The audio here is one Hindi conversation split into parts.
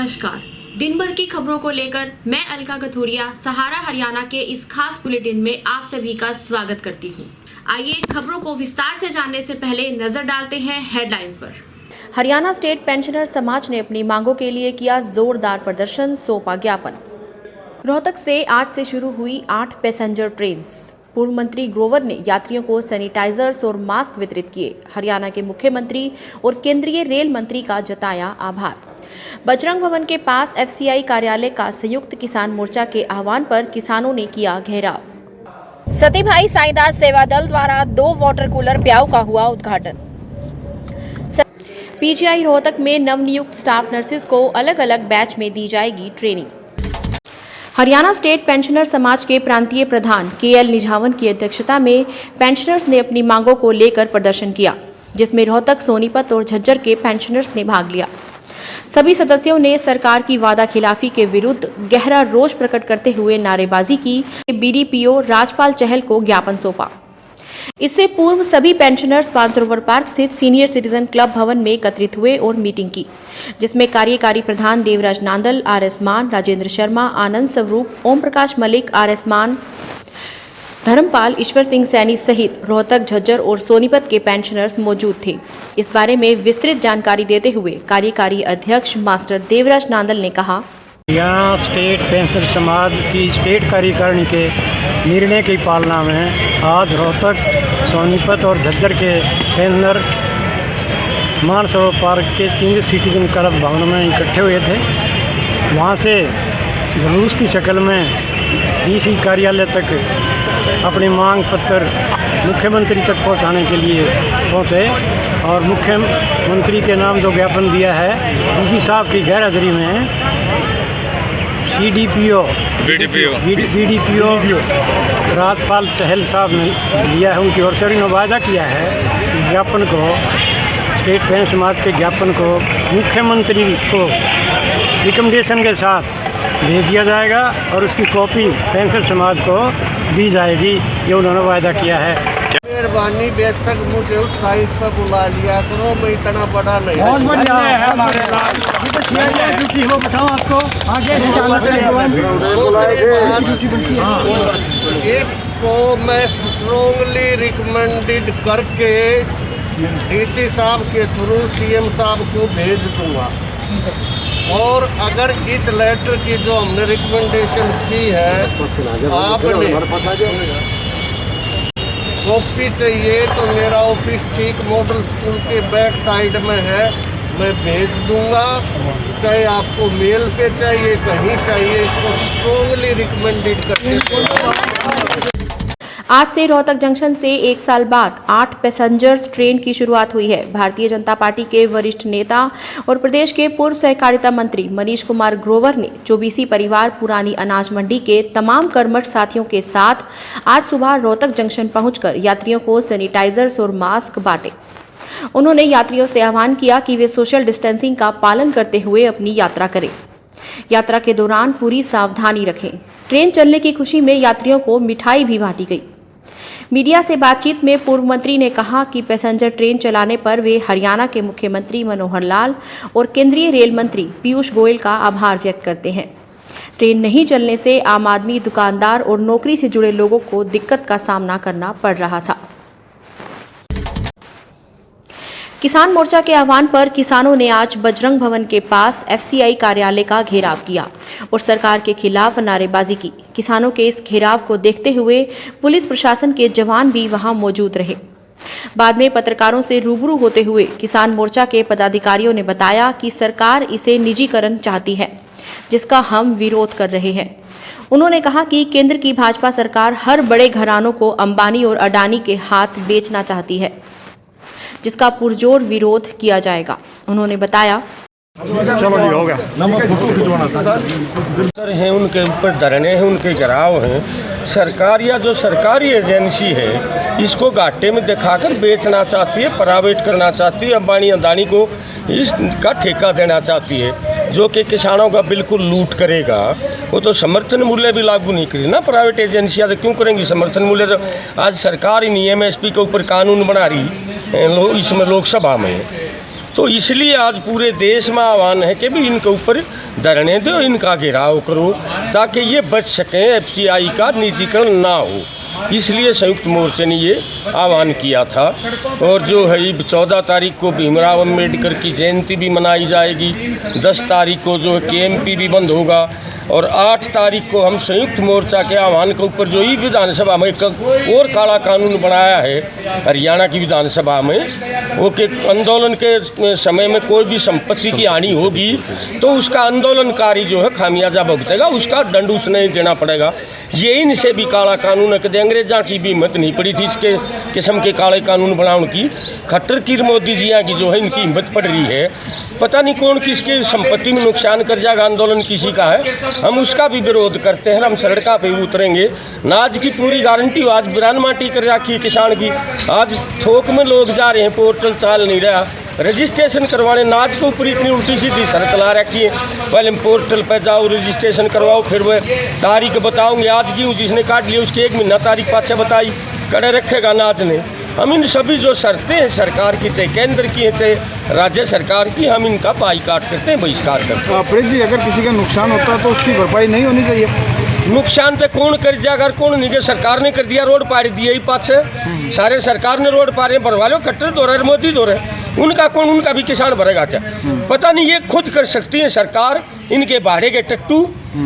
नमस्कार। दिन भर की खबरों को लेकर मैं अलका गथुरिया सहारा हरियाणा के इस खास बुलेटिन में आप सभी का स्वागत करती हूं। आइए खबरों को विस्तार से जानने से पहले नजर डालते हैं हेडलाइंस पर। हरियाणा स्टेट पेंशनर समाज ने अपनी मांगों के लिए किया जोरदार प्रदर्शन, सौंपा ज्ञापन। रोहतक से आज से शुरू हुई 8 पैसेंजर ट्रेन। पूर्व मंत्री ग्रोवर ने यात्रियों को सैनिटाइजर्स और मास्क वितरित किए। हरियाणा के मुख्यमंत्री और केंद्रीय रेल मंत्री का जताया आभार। बजरंग भवन के पास FCI कार्यालय का संयुक्त किसान मोर्चा के आह्वान पर किसानों ने किया घेराव। सतीभाई साईदास सेवा दल द्वारा 2 वाटर कूलर ब्याव का हुआ उद्घाटन। PGI रोहतक में नवनियुक्त स्टाफ नर्सेज को अलग अलग बैच में दी जाएगी ट्रेनिंग। हरियाणा स्टेट पेंशनर समाज के प्रांतीय प्रधान KL निझावन की अध्यक्षता में पेंशनर्स ने अपनी मांगों को लेकर प्रदर्शन किया, जिसमें रोहतक, सोनीपत और झज्जर के पेंशनर्स ने भाग लिया। सभी सदस्यों ने सरकार की वादा खिलाफी के विरुद्ध गहरा रोष प्रकट करते हुए नारेबाजी की। BDPO राजपाल चहल को ज्ञापन सौंपा। इससे पूर्व सभी पेंशनर्स मानसरोवर पार्क स्थित सीनियर सिटीजन क्लब भवन में एकत्रित हुए और मीटिंग की, जिसमें कार्यकारी प्रधान देवराज नांदल, RS मान, राजेंद्र शर्मा, आनंद स्वरूप, ओम प्रकाश मलिक, RS मान, धर्मपाल, ईश्वर सिंह सैनी सहित रोहतक, झज्जर और सोनीपत के पेंशनर्स मौजूद थे। इस बारे में विस्तृत जानकारी देते हुए कार्यकारी अध्यक्ष मास्टर देवराज नांदल ने कहा, यहाँ स्टेट पेंशनर समाज की स्टेट कार्यकारिणी के निर्णय की पालना में आज रोहतक, सोनीपत और झज्जर के पेंशनर मानसरोवर पार्क के सीनियर सिटीजन क्लब भवन में इकट्ठे हुए थे। वहाँ से जुलूस की शक्ल में DC कार्यालय तक अपनी मांग पत्र मुख्यमंत्री तक पहुंचाने के लिए पहुंचे और मुख्यमंत्री के नाम जो ज्ञापन दिया है DC साहब की गैर हाजिरी में BDPO राजपाल चहल साहब ने लिया है। उनकी ओर से उन्होंने वायदा किया है कि ज्ञापन को, स्टेट पेंशनर समाज के ज्ञापन को मुख्यमंत्री को रिकमेंडेशन के साथ भेज दिया जाएगा और उसकी कॉपी पेंशनर समाज को दी जाएगी। ये उन्होंने वायदा किया है। मेहरबानी बेशक मुझे उस साइड पर बुला लिया करो, मैं इतना बड़ा नहीं। बहुत बढ़िया है हमारे हो बताओ आपको आगे इसको मैं स्ट्रोंगली रिकमेंडेड करके DC साहब के थ्रू CM साहब को भेज दूंगा। और अगर इस लेटर की जो हमने रिकमेंडेशन की है आपने कॉपी चाहिए तो मेरा ऑफिस ठीक मॉडल स्कूल के बैक साइड में है, मैं भेज दूंगा। चाहे आपको मेल पे चाहिए, कहीं चाहिए, इसको स्ट्रोंगली रिकमेंडेड करके। आज से रोहतक जंक्शन से 1 साल बाद 8 पैसेंजर्स ट्रेन की शुरुआत हुई है। भारतीय जनता पार्टी के वरिष्ठ नेता और प्रदेश के पूर्व सहकारिता मंत्री मनीष कुमार ग्रोवर ने 24 परिवार पुरानी अनाज मंडी के तमाम कर्मठ साथियों के साथ आज सुबह रोहतक जंक्शन पहुंचकर यात्रियों को सैनिटाइजर्स और मास्क बांटे। उन्होंने यात्रियों से आह्वान किया कि वे सोशल डिस्टेंसिंग का पालन करते हुए अपनी यात्रा करें। यात्रा के दौरान पूरी सावधानी रखें। ट्रेन चलने की खुशी में यात्रियों को मिठाई भी बांटी गई। मीडिया से बातचीत में पूर्व मंत्री ने कहा कि पैसेंजर ट्रेन चलाने पर वे हरियाणा के मुख्यमंत्री मनोहर लाल और केंद्रीय रेल मंत्री पीयूष गोयल का आभार व्यक्त करते हैं। ट्रेन नहीं चलने से आम आदमी, दुकानदार और नौकरी से जुड़े लोगों को दिक्कत का सामना करना पड़ रहा था। किसान मोर्चा के आह्वान पर किसानों ने आज बजरंग भवन के पास FCI कार्यालय का घेराव किया और सरकार के खिलाफ नारेबाजी की। किसानों के इस घेराव को देखते हुए पुलिस प्रशासन के जवान भी वहां मौजूद रहे। बाद में पत्रकारों से रूबरू होते हुए किसान मोर्चा के पदाधिकारियों ने बताया कि सरकार इसे निजीकरण चाहती है, जिसका हम विरोध कर रहे हैं। उन्होंने कहा कि केंद्र की भाजपा सरकार हर बड़े घरानों को अंबानी और अडानी के हाथ बेचना चाहती है, जिसका पुरजोर विरोध किया जाएगा। उन्होंने बताया, चलो जी हो गया। हैं उनके ऊपर धरने हैं, उनके घेराव हैं। सरकार या जो सरकारी एजेंसी है इसको घाटे में दिखाकर बेचना चाहती है, प्राइवेट करना चाहती है, अंबानी अदानी को इसका ठेका देना चाहती है, जो कि किसानों का बिल्कुल लूट करेगा। वो तो समर्थन मूल्य भी लागू नहीं करी ना, प्राइवेट एजेंसियाँ तो क्यों करेंगी समर्थन मूल्य? तो आज सरकार ही नहीं MSP के ऊपर कानून बना रही इसमें लोकसभा में, तो इसलिए आज पूरे देश में आह्वान है कि भी इनके ऊपर धरने दो, इनका घेराव करो ताकि ये बच सकें, FCI का निजीकरण ना हो। इसलिए संयुक्त मोर्चे ने ये आह्वान किया था। और जो है 14 तारीख को भीमराव अम्बेडकर की जयंती भी मनाई जाएगी, 10 तारीख को जो है KMP भी बंद होगा और 8 तारीख को हम संयुक्त मोर्चा के आह्वान के ऊपर जो ही विधानसभा में एक और काला कानून बनाया है हरियाणा की विधानसभा में, वो कि आंदोलन के समय में कोई भी संपत्ति की हानि होगी तो उसका आंदोलनकारी जो है खामियाजा भुगतेगा, उसका दंड उसने देना पड़ेगा। ये इनसे भी काला कानून है कि अंग्रेजा की भी हिम्मत नहीं पड़ी थी इसके किस्म के काले कानून बनाने की। खट्टर की मोदी जी की जो है इनकी हिम्मत पड़ रही है, पता नहीं कौन किसकी संपत्ति में नुकसान कर जाएगा, आंदोलन किसी का है, हम उसका भी विरोध करते हैं, हम सड़क पे उतरेंगे। नाज की पूरी गारंटी आज बिरान माटी कर रखी है किसान की, आज थोक में लोग जा रहे हैं, पोर्टल चाल नहीं रहा, रजिस्ट्रेशन करवाने नाज के ऊपर इतनी उल्टी सीधी शर्त ला रखी है, पहले पोर्टल पर जाओ रजिस्ट्रेशन करवाओ, फिर वह तारीख बताओगे आज की, जिसने काट लिया उसकी 1 महीना तारीख पाछे बताई, कड़े रखेगा नाज ने। हम इन सभी जो शर्तें हैं सरकार की, चाहे केंद्र की है चाहे राज्य सरकार की, हम इनका बाईकाट करते हैं, बहिष्कार करते हैं। प्रेम जी, अगर किसी का नुकसान होता है तो उसकी भरपाई नहीं होनी चाहिए? नुकसान तो कौन कर जाएगा, कौन नहीं, सरकार ने कर दिया, रोड पाड़ दिया ही पास से, सारे सरकार ने रोड पाड़े, भरवा लो, खट्टर दो रहे, मोदी दो रहे, उनका कौन, उनका भी किसान भरेगा क्या? पता नहीं, ये खुद कर सकती है सरकार, इनके भाड़े के टट्टू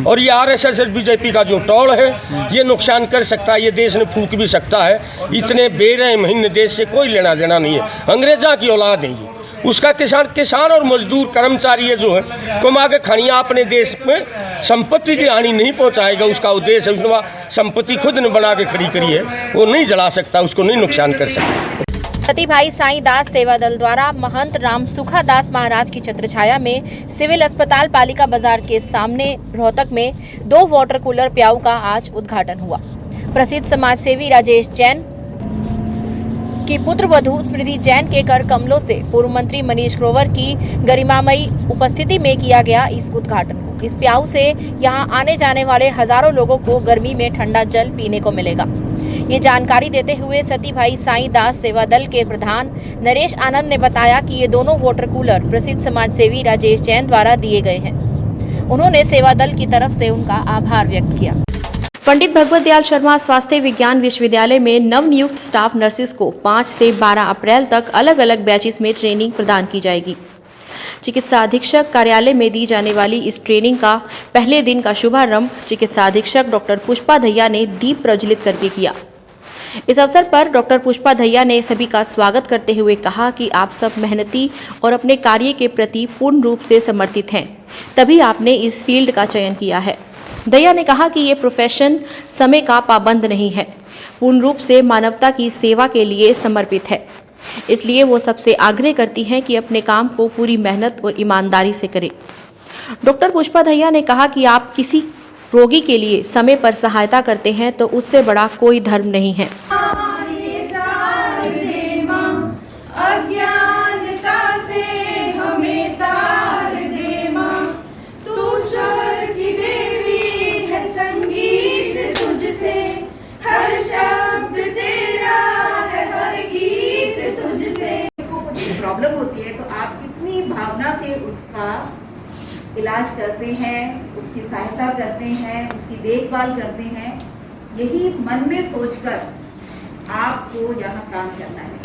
और ये RSS BJP का जो टोल है ये नुकसान कर सकता है, ये देश ने फूक भी सकता है। इतने बेरहम देश से कोई लेना देना नहीं है, अंग्रेजा की औलाद है ये, उसका किसान और मजदूर कर्मचारी है जो है कमा के खानिया अपने देश में संपत्ति की हानि नहीं पहुंचाएगा, उसका उद्देश्य है, उसने संपत्ति खुद ने बना के खड़ी करी है, वो नहीं जला सकता, उसको नहीं नुकसान कर सकता। सती भाई साईं दास सेवा दल द्वारा महंत राम सुखा दास महाराज की छत्रछाया में सिविल अस्पताल पालिका बाजार के सामने रोहतक में 2 वाटर कूलर प्याऊ का आज उद्घाटन हुआ। प्रसिद्ध समाज सेवी राजेश जैन की पुत्र वधू स्मृति जैन के कर कमलों से पूर्व मंत्री मनीष ग्रोवर की गरिमामयी उपस्थिति में किया गया इस उद्घाटन को। इस प्याऊ से यहां आने जाने वाले हजारों लोगों को गर्मी में ठंडा जल पीने को मिलेगा। ये जानकारी देते हुए सती भाई साईं दास सेवा दल के प्रधान नरेश आनंद ने बताया कि ये दोनों वाटर कूलर प्रसिद्ध समाज सेवी राजेश जैन द्वारा दिए गए हैं। उन्होंने सेवा दल की तरफ से उनका आभार व्यक्त किया। पंडित भगवत दयाल शर्मा स्वास्थ्य विज्ञान विश्वविद्यालय में नवनियुक्त स्टाफ नर्सिस को 5 से 12 अप्रैल तक अलग अलग बैचेस में ट्रेनिंग प्रदान की जाएगी। चिकित्सा अधीक्षक कार्यालय में दी जाने वाली इस ट्रेनिंग का पहले दिन का शुभारंभ चिकित्सा अधीक्षक डॉक्टर पुष्पा दहिया ने दीप प्रज्वलित करके किया। इस अवसर पर डॉक्टर पुष्पा दहिया ने सभी का स्वागत करते हुए कहा कि आप सब मेहनती और अपने कार्य के प्रति पूर्ण रूप से समर्पित हैं, तभी आपने इस फील्ड का चयन किया है। दहिया ने कहा कि ये प्रोफेशन समय का पाबंद नहीं है, पूर्ण रूप से मानवता की सेवा के लिए समर्पित है, इसलिए वो सबसे आग्रह करती हैं कि अपने काम को पूरी मेहनत और ईमानदारी से करें। डॉक्टर पुष्पा दहिया ने कहा कि आप किसी रोगी के लिए समय पर सहायता करते हैं तो उससे बड़ा कोई धर्म नहीं है। अज्ञानता से हमें तार दे मां, तू स्वर की देवी है, संगीत तुझसे, हर शब्द तेरा है, हर गीत तुझसे। कुछ प्रॉब्लम होती है तो आप कितनी भावना से उसका इलाज करते हैं, उसकी सहायता करते हैं, उसकी देखभाल करते हैं, यही मन में सोचकर आपको यहाँ काम करना है।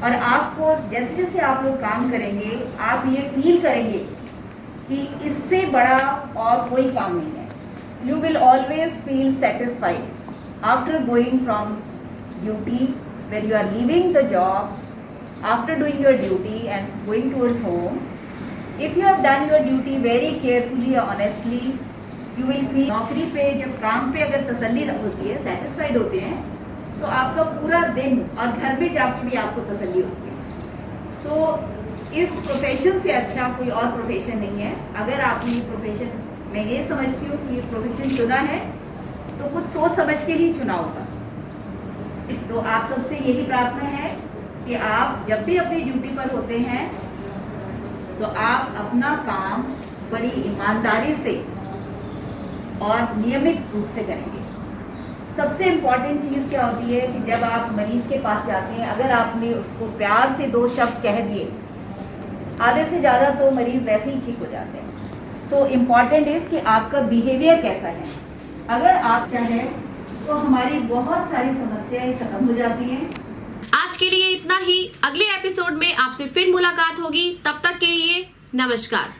और आपको जैसे जैसे आप लोग काम करेंगे आप ये फील करेंगे कि इससे बड़ा और कोई काम नहीं है। You will always feel satisfied after going from duty, when you are leaving the job, after doing your duty and going towards home. If you have done your duty very carefully, honestly, you will feel। नौकरी पे जब काम पे अगर तसल्ली होती है, सेटिस्फाइड होते हैं, तो आपका पूरा दिन और घर में जाके भी आपको तसल्ली होती है। सो इस प्रोफेशन से अच्छा कोई और प्रोफेशन नहीं है। अगर आपने ये प्रोफेशन, मैं ये समझती हूँ कि ये प्रोफेशन चुना है तो कुछ सोच समझ के ही चुना होगा। तो आप सबसे यही प्रार्थना है कि आप जब भी अपनी ड्यूटी पर होते हैं तो आप अपना काम बड़ी ईमानदारी से और नियमित रूप से करेंगे। सबसे इम्पॉर्टेंट चीज़ क्या होती है कि जब आप मरीज के पास जाते हैं, अगर आपने उसको प्यार से 2 शब्द कह दिए आधे से ज़्यादा तो मरीज वैसे ही ठीक हो जाते हैं। सो इम्पॉर्टेंट इज कि आपका बिहेवियर कैसा है। अगर आप चाहें तो हमारी बहुत सारी समस्याएं खत्म हो जाती हैं। आज के लिए इतना ही। अगले एपिसोड में आपसे फिर मुलाकात होगी। तब तक के लिए नमस्कार।